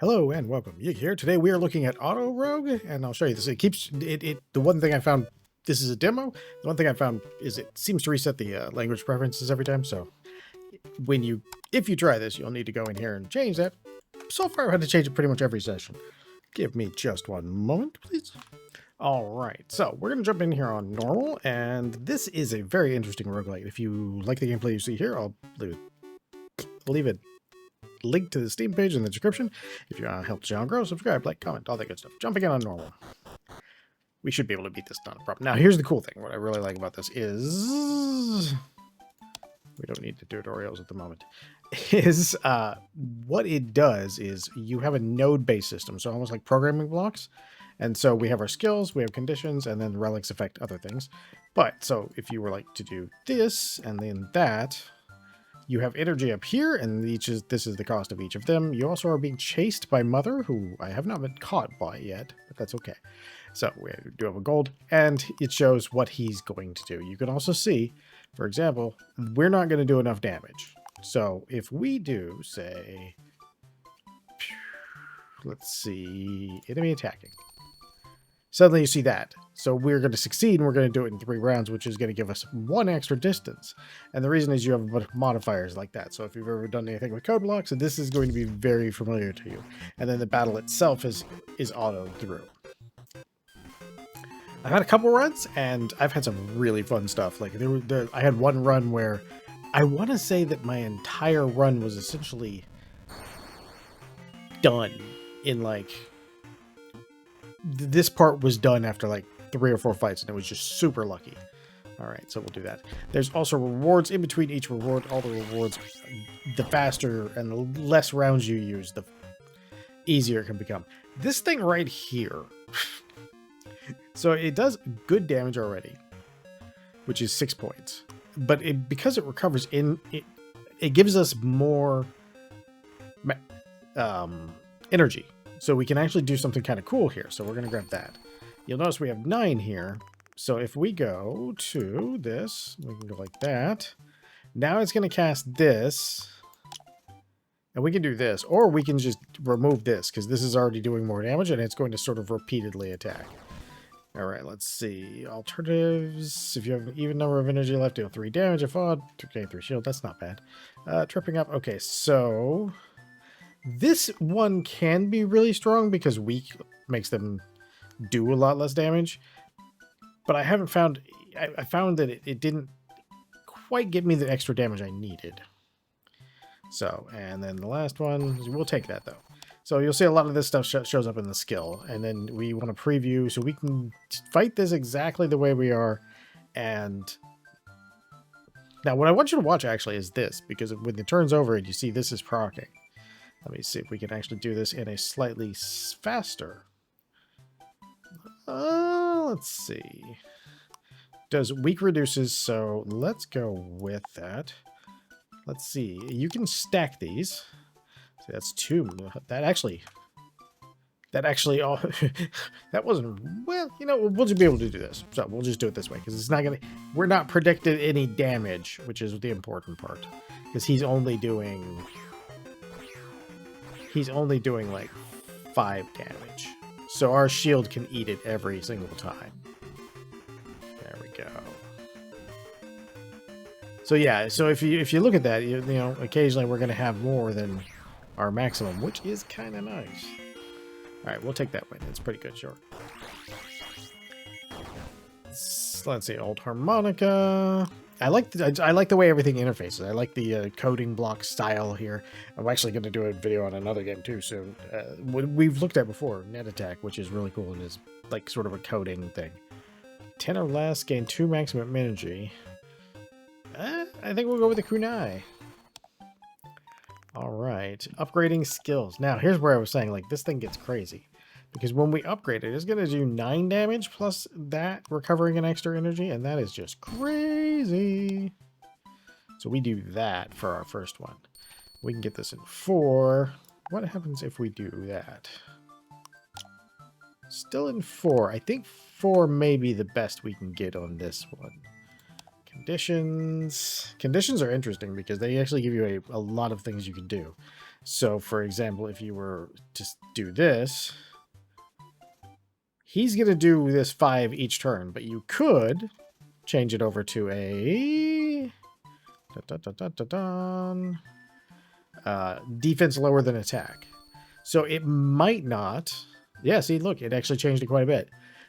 Hello and welcome. Yig here. Today we are looking at Auto Rogue, and I'll show you this. It keeps it. The one thing I found, this is a demo. The one thing I found is it seems to reset the language preferences every time. So if you try this, you'll need to go in here and change that. So far, I've had to change it pretty much every session. Give me just one moment, please. All right, so we're gonna jump in here on normal, and this is a very interesting roguelike. If you like the gameplay you see here, I'll leave it link to the Steam page in the description. If you want to help the channel grow, subscribe, like, comment, all that good stuff. Jumping in on normal. We should be able to beat this, not a problem. Now, here's the cool thing. What I really like about this is... we don't need the tutorials at the moment. Is what it does is you have a node-based system, so almost like programming blocks. And so we have our skills, we have conditions, and then relics affect other things. But, so if you were like to do this, and then that... you have energy up here, and this is the cost of each of them. You also are being chased by Mother, who I have not been caught by yet, but that's okay. So we do have a gold, and it shows what he's going to do. You can also see, for example, we're not going to do enough damage. So if we do, say, let's see, enemy attacking. Suddenly you see that. So we're going to succeed, and we're going to do it in 3 rounds, which is going to give us 1 extra distance. And the reason is you have a bunch of modifiers like that. So if you've ever done anything with code blocks, this is going to be very familiar to you. And then the battle itself is auto through. I've had a couple runs, and I've had some really fun stuff. Like I had one run where I want to say that my entire run was essentially done in like... this part was done after like 3 or 4 fights, and it was just super lucky. All right, so we'll do that. There's also rewards in between each reward. All the rewards, the faster and the less rounds you use, the easier it can become. This thing right here, so it does good damage already, which is 6 points. But because it recovers it gives us more energy. So we can actually do something kind of cool here. So we're going to grab that. You'll notice we have 9 here. So if we go to this, we can go like that. Now it's going to cast this. And we can do this. Or we can just remove this, because this is already doing more damage, and it's going to sort of repeatedly attack. All right, let's see. Alternatives. If you have an even number of energy left, deal 3 damage. If odd, okay, 3 shield. That's not bad. Tripping up. Okay, so... this one can be really strong because weak makes them do a lot less damage. But I haven't found... I found that it didn't quite give me the extra damage I needed. So, and then the last one, we'll take that though. So you'll see a lot of this stuff shows up in the skill. And then we want to preview so we can fight this exactly the way we are. And now what I want you to watch actually is this, because when it turns over and you see this is proccing. Let me see if we can actually do this in a slightly faster. Let's see. Does weak reduces, so let's go with that. Let's see. You can stack these. See, that's 2. That actually all that wasn't, well, you know, we'll just be able to do this. So we'll just do it this way, because it's not gonna, we're not predicted any damage, which is the important part, because he's only doing like 5 damage. So our shield can eat it every single time. There we go. So yeah, so if you look at that, you know, occasionally we're going to have more than our maximum, which is kind of nice. All right, we'll take that win. It's pretty good, sure. Let's see, old harmonica. I like the way everything interfaces. I like the coding block style here. I'm actually going to do a video on another game too soon. We've looked at before, Net Attack, which is really cool and is like sort of a coding thing. 10 or less, gain 2 maximum energy. I think we'll go with the kunai. All right, upgrading skills. Now here's where I was saying, like, this thing gets crazy. Because when we upgrade it, it's going to do 9 damage plus that, recovering an extra energy, and that is just crazy. So we do that for our first one. We can get this in 4. What happens if we do that? Still in 4. I think 4 may be the best we can get on this one. Conditions. Conditions are interesting because they actually give you a lot of things you can do. So, for example, if you were to do this, he's going to do this 5 each turn, but you could change it over to a defense lower than attack. So it might not. Yeah, see, look, it actually changed it quite a bit.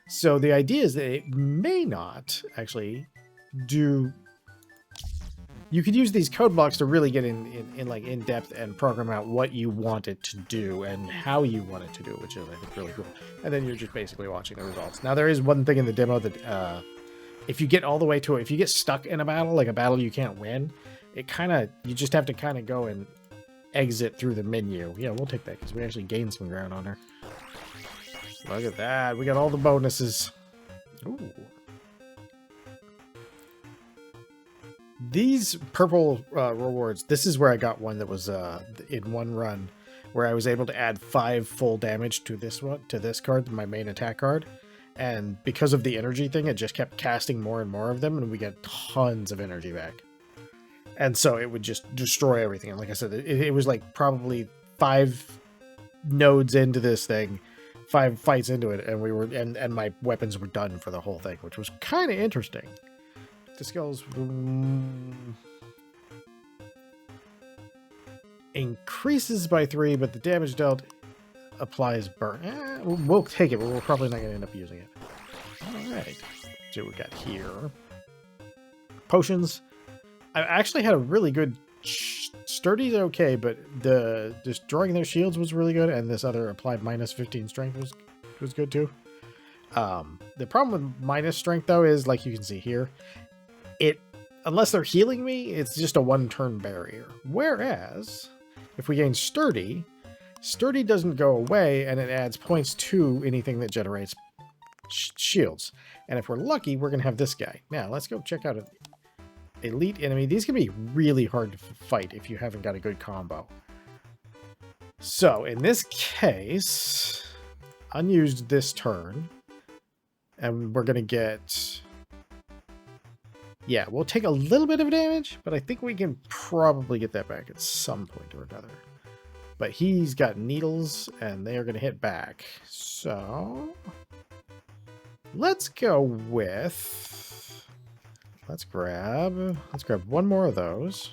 So the idea is that it may not actually do. You could use these code blocks to really get in depth and program out what you want it to do and how you want it to do, which is, I think, really cool. And then you're just basically watching the results. Now, there is one thing in the demo that if you get all the way to it, if you get stuck in a battle, like a battle you can't win, you just have to kind of go and exit through the menu. Yeah, we'll take that because we actually gained some ground on her. Look at that. We got all the bonuses. Ooh. These purple rewards, this is where I got one that was in one run, where I was able to add 5 full damage to this card, my main attack card. And because of the energy thing, it just kept casting more and more of them, and we get tons of energy back. And so it would just destroy everything. And like I said, it was like probably 5 nodes into this thing, 5 fights into it, and and my weapons were done for the whole thing, which was kind of interesting. The skills increases by 3, but the damage dealt applies burn. We'll take it, but we're probably not going to end up using it. All right. See what we got here. Potions. I actually had a really good sturdy's okay, but the destroying their shields was really good, and this other applied minus 15 strength was good too. The problem with minus strength though is, like you can see here, unless they're healing me, it's just a 1-turn barrier. Whereas if we gain sturdy doesn't go away, and it adds points to anything that generates shields. And if we're lucky, we're gonna have this guy. Now let's go check out an elite enemy. These can be really hard to fight if you haven't got a good combo. So in this case, unused this turn, and we're gonna get, yeah, we'll take a little bit of damage, but I think we can probably get that back at some point or another. But he's got needles, and they are going to hit back. So let's go with, let's grab one more of those.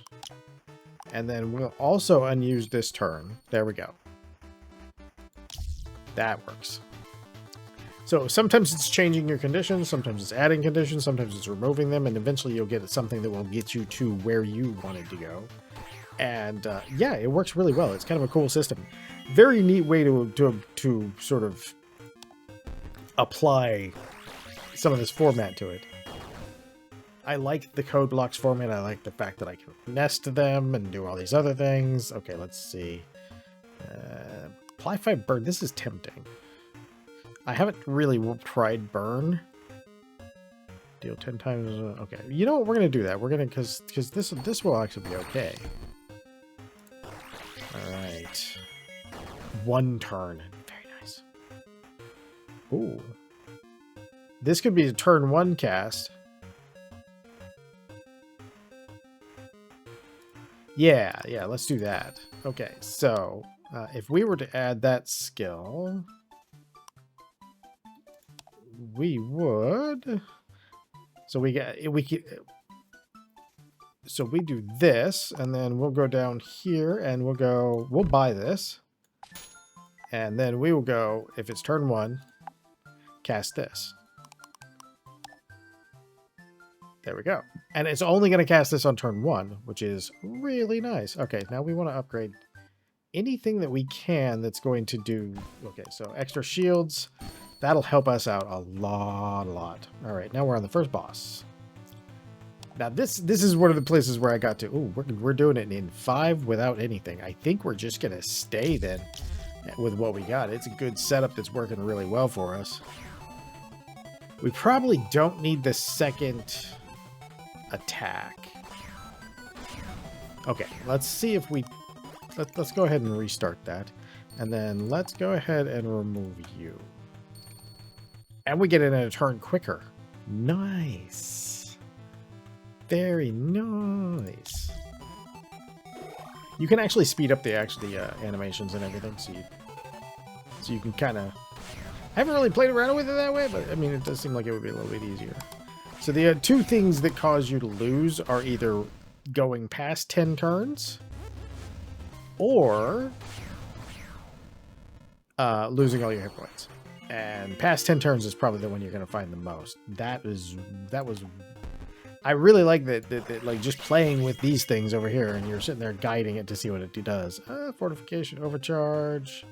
And then we'll also unuse this turn. There we go. That works. So sometimes it's changing your conditions, sometimes it's adding conditions, sometimes it's removing them, and eventually you'll get something that will get you to where you wanted to go. And yeah, it works really well. It's kind of a cool system. Very neat way to sort of apply some of this format to it. I like the code blocks format. I like the fact that I can nest them and do all these other things. Okay, let's see. Apply 5 burn. This is tempting. I haven't really tried burn. Deal 10 times. Okay, you know what? We're gonna do that. We're gonna because this will actually be okay. All right, 1 turn. Very nice. Ooh, this could be a turn 1 cast. Yeah, let's do that. Okay, so if we were to add that skill, we would. So we do this, and then we'll go down here, and we'll buy this, and then we will go, if it's turn 1, cast this. There we go. And it's only going to cast this on turn 1, which is really nice. Okay, now we want to upgrade anything that we can that's going to do. Okay, so extra shields. That'll help us out a lot. All right, now we're on the first boss. Now this is one of the places where I got to. Ooh, we're doing it in 5 without anything. I think we're just going to stay then with what we got. It's a good setup that's working really well for us. We probably don't need the second attack. Okay, let's see if we let's go ahead and restart that, and then let's go ahead and remove you, and we get it in a turn quicker. Nice, very nice. You can actually speed up the animations and everything, so you can kind of... I haven't really played around with it that way, but I mean, it does seem like it would be a little bit easier. So the two things that cause you to lose are either going past 10 turns or losing all your hit points. And past 10 turns is probably the one you're going to find the most. That was... I really like that, like, just playing with these things over here, and you're sitting there guiding it to see what it does. Fortification, overcharge.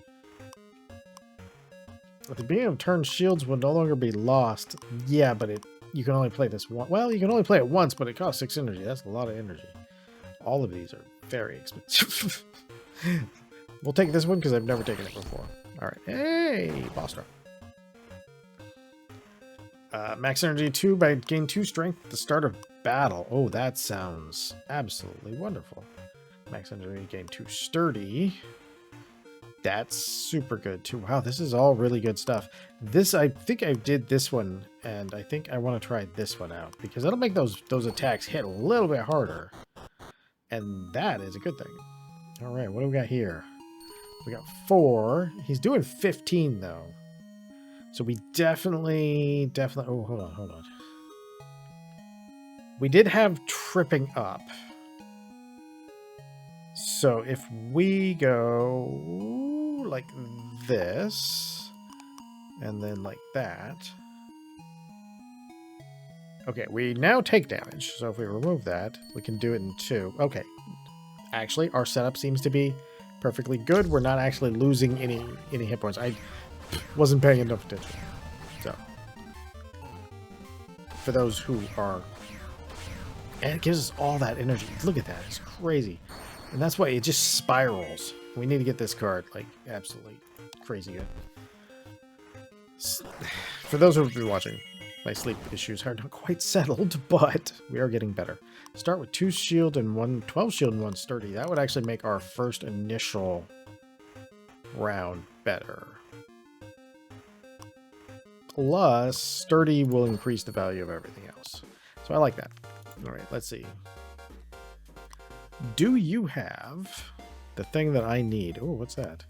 At the beginning of turn, shields will no longer be lost. Yeah, but you can only play this one. Well, you can only play it once, but it costs 6 energy. That's a lot of energy. All of these are very expensive. We'll take this one because I've never taken it before. All right. Hey, boss drop. Max energy 2 by gain 2 strength at the start of battle. Oh, that sounds absolutely wonderful. Max energy gain 2 sturdy. That's super good too. Wow, this is all really good stuff. This, I think I did this one, and I think I want to try this one out because that'll make those attacks hit a little bit harder. And that is a good thing. All right, what do we got here? We got 4. He's doing 15 though. So we definitely... Oh, hold on. We did have tripping up. So if we go like this, and then like that... Okay, we now take damage. So if we remove that, we can do it in 2. Okay. Actually, our setup seems to be perfectly good. We're not actually losing any hit points. I wasn't paying enough attention. So, for those who are... And it gives us all that energy. Look at that. It's crazy. And that's why it just spirals. We need to get this card, like, absolutely crazy good. For those who have been watching, my sleep issues are not quite settled, but we are getting better. Start with 2 shield and 12 shield and 1 sturdy. That would actually make our first initial round better. Plus, sturdy will increase the value of everything else. So I like that. All right, let's see. Do you have the thing that I need? Oh, what's that?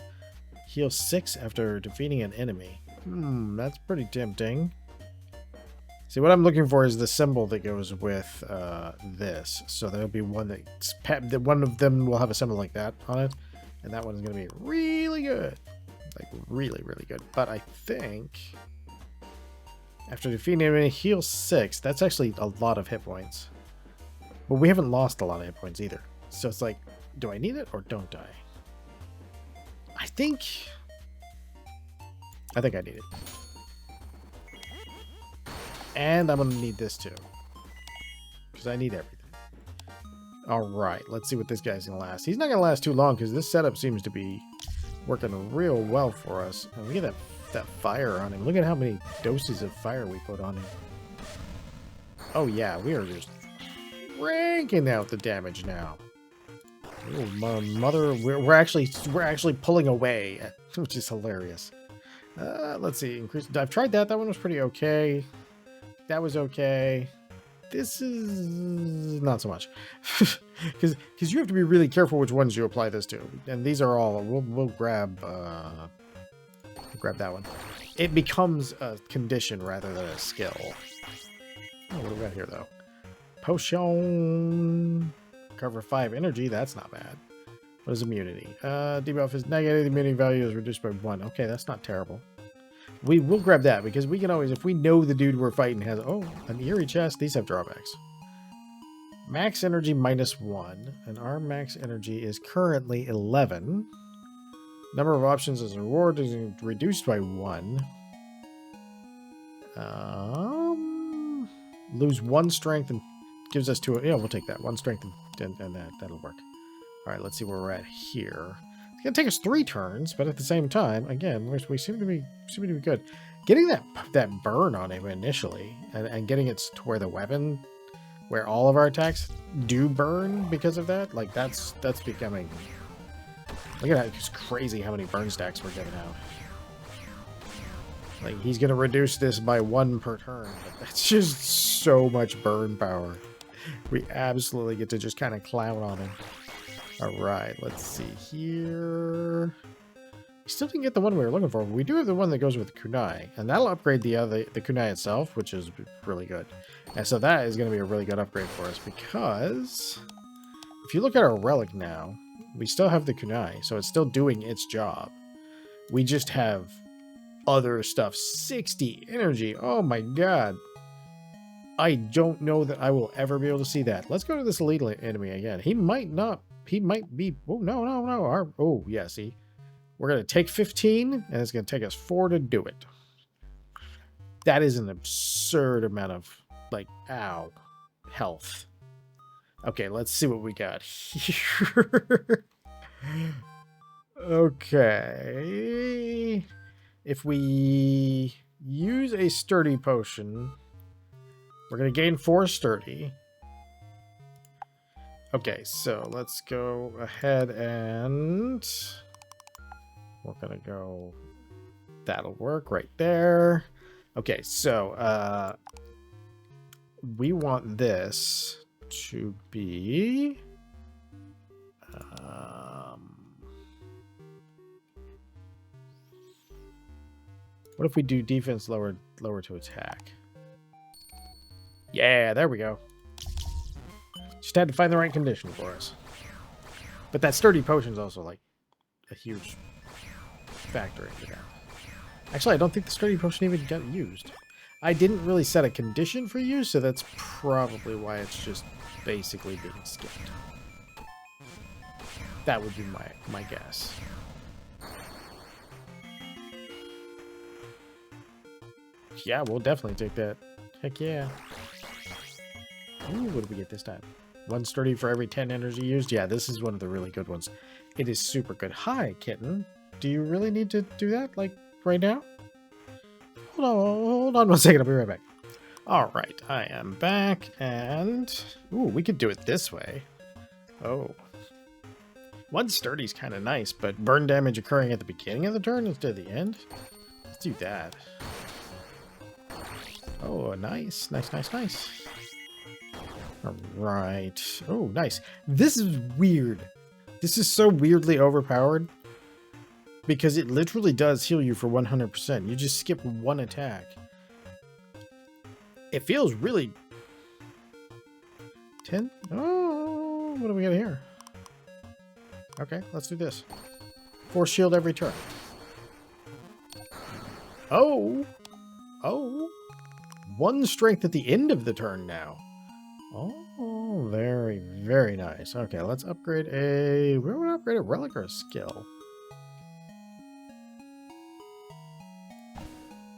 Heal 6 after defeating an enemy. That's pretty tempting. See, what I'm looking for is the symbol that goes with this. So there'll be one that one of them will have a symbol like that on it, and that one's going to be really good, like really, really good. But I think after defeating an enemy, heal 6. That's actually a lot of hit points. But we haven't lost a lot of hit points either. So it's like, do I need it or don't I? I think I need it. And I'm going to need this too. Because I need everything. Alright, let's see what this guy's going to last. He's not going to last too long because this setup seems to be working real well for us. And look at that fire on him. Look at how many doses of fire we put on him. Oh yeah, we are just ranking out the damage now. Oh, mother, we're actually pulling away, which is hilarious. Let's see, increase. I've tried that. That one was pretty okay. That was okay. This is not so much, because you have to be really careful which ones you apply this to. And these are all. We'll grab that one. It becomes a condition rather than a skill. Oh, what do we got here though? Potion. Cover 5 energy. That's not bad. What is immunity? Debuff is negative. The immunity value is reduced by 1. Okay, that's not terrible. We will grab that because we can always, if we know the dude we're fighting has, oh, an eerie chest. These have drawbacks. Max energy -1, and our max energy is currently 11. Number of options as a reward is reduced by 1. Lose 1 strength and gives us 2. Yeah, we'll take that. 1 strength and that'll work. All right, let's see where we're at here. It's gonna take us 3 turns, but at the same time, again, we seem to be good. Getting that burn on him initially, and getting it to where the weapon, where all of our attacks do burn because of that, like that's becoming. Look at that! It's crazy how many burn stacks we're getting out. Like he's gonna reduce this by 1 per turn, but that's just so much burn power. We absolutely get to just kind of clown on him. All right, let's see here. We still didn't get the one we were looking for. We do have the one that goes with kunai, and that'll upgrade the kunai itself, which is really good. And so that is going to be a really good upgrade for us, because if you look at our relic now, we still have the kunai, so it's still doing its job. We just have other stuff. 60 energy. Oh my god. I don't know that I will ever be able to see that. Let's go to this elite enemy again. He might not. He might be. Oh, no, no, no. Oh, yeah, see. We're going to take 15, and it's going to take us 4 to do it. That is an absurd amount of, like, ow, health. Okay, let's see what we got here. Okay. If we use a sturdy potion, we're going to gain 4 sturdy. Okay, so let's go ahead and we're going to go, that'll work right there. Okay, so we want this to be what if we do defense lower to attack? Yeah, there we go. Just had to find the right condition for us. But that sturdy potion is also like a huge factor into that. Actually, I don't think the sturdy potion even got used. I didn't really set a condition for use, so that's probably why it's just basically being skipped. That would be my guess. Yeah, we'll definitely take that. Heck yeah. Ooh, what did we get this time? 1 sturdy for every 10 energy used. Yeah, this is one of the really good ones. It is super good. Hi, kitten. Do you really need to do that, like, right now? Hold on 1 second. I'll be right back. All right, I am back, and... Ooh, we could do it this way. Oh. 1 sturdy's kind of nice, but burn damage occurring at the beginning of the turn instead of the end? Let's do that. Oh, nice. Nice, nice, nice. All right. Oh, nice. This is weird. This is so weirdly overpowered because it literally does heal you for 100%. You just skip 1 attack. It feels really... 10? Oh, what do we got here? Okay, let's do this. 4 shield every turn. Oh! Oh! 1 strength at the end of the turn now. Oh, very, very nice. Okay, let's upgrade a... We want to upgrade a relic or a skill?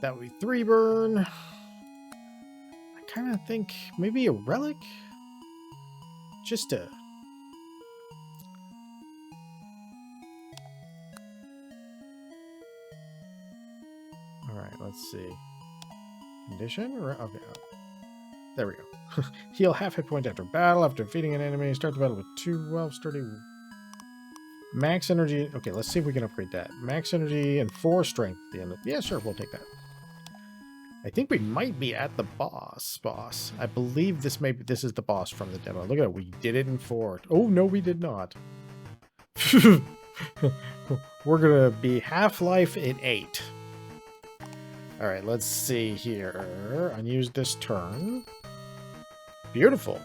That would be 3 burn. I kind of think maybe a relic? Just to... Alright, let's see. Condition? Okay. There we go. Heal half hit point after battle. After defeating an enemy, start the battle with 12 sturdy. Max energy. Okay, let's see if we can upgrade that. Max energy and 4 strength at the end. Yeah, sure, we'll take that. I think we might be at the boss. I believe this is the boss from the demo. Look at it. We did it in 4. Oh, no, we did not. We're going to be Half-Life in 8. All right, let's see here. Unused this turn. Beautiful.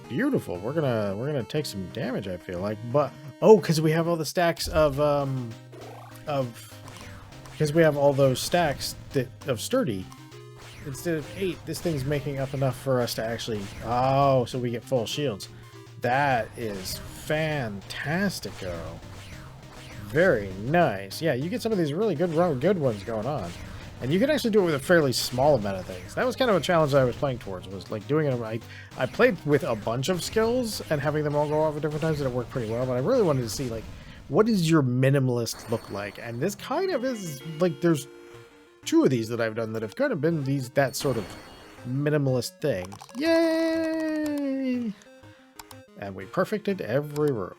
Beautiful. We're gonna take some damage, I feel like. But oh, because we have all the stacks of because we have all those stacks of sturdy. Instead of 8, this thing's making up enough for us to actually... Oh, so we get full shields. That is fantastico. Very nice. Yeah, you get some of these really good ones going on. And you can actually do it with a fairly small amount of things. That was kind of a challenge I was playing towards, was like doing it. I played with a bunch of skills and having them all go off at different times, and it worked pretty well. But I really wanted to see, like, what does your minimalist look like? And this kind of is, like, there's 2 of these that I've done that have kind of been that sort of minimalist thing. Yay! And we perfected every room.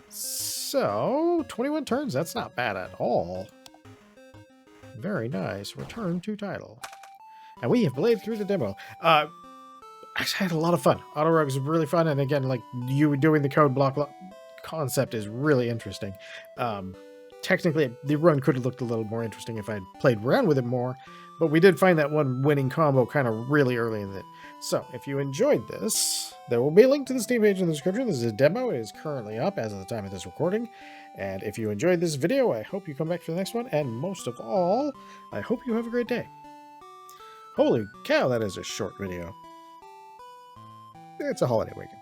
So, 21 turns, that's not bad at all. Very nice. Return to title. And we have played through the demo. I actually had a lot of fun. Auto Rogue is really fun, and again, like you doing the code block concept is really interesting. Technically, the run could have looked a little more interesting if I'd played around with it more, but we did find that one winning combo kind of really early in it. So, if you enjoyed this, there will be a link to the Steam page in the description. This is a demo. It is currently up as of the time of this recording. And if you enjoyed this video, I hope you come back for the next one. And most of all, I hope you have a great day. Holy cow, that is a short video. It's a holiday weekend.